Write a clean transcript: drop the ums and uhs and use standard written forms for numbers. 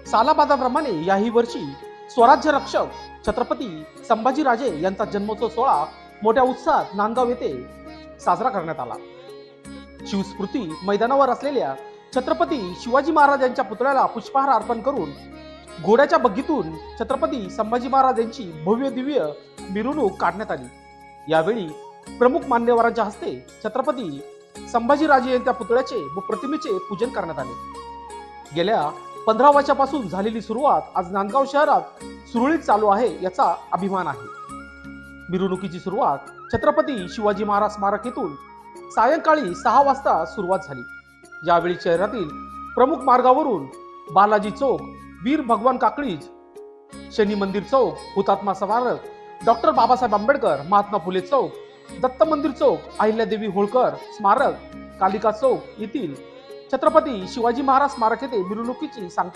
सालाबादाप्रमाणे याही वर्षी स्वराज्य रक्षक छत्रपती संभाजीराजे यांचा जन्मोत्सव सोहळा मोठ्या उत्साहात नांदगाव येथे साजरा करण्यात आला. शिवस्मृती मैदानावर असलेल्या छत्रपती शिवाजी महाराज यांच्या पुतळ्याला पुष्पहार अर्पण करून घोड्याच्या बग्गीतून छत्रपती संभाजी महाराज यांची भव्य दिव्य मिरवणूक काढण्यात आली. यावेळी प्रमुख मान्यवरांच्या हस्ते छत्रपती संभाजीराजे यांच्या पुतळ्याचे व प्रतिमेचे पूजन करण्यात आले. गेल्या 15 वर्षापासून झालेली सुरुवात आज नांदगाव शहरात सुरळीत चालू आहे याचा अभिमान आहे. मिरवणुकीची सुरुवात छत्रपती शिवाजी महाराज स्मारक येथून सायंकाळी 6 वाजता सुरुवात झाली. यावेळी शहरातील प्रमुख मार्गावरून बालाजी चौक, वीर भगवान काकळीज, शनी मंदिर चौक, हुतात्मा स्मारक, डॉक्टर बाबासाहेब आंबेडकर, महात्मा फुले चौक, दत्त मंदिर चौक, अहिल्यादेवी होळकर स्मारक, कालिका चौक येथील छत्रपती शिवाजी महाराज स्मारक येथे मिरवणुकीची सांगता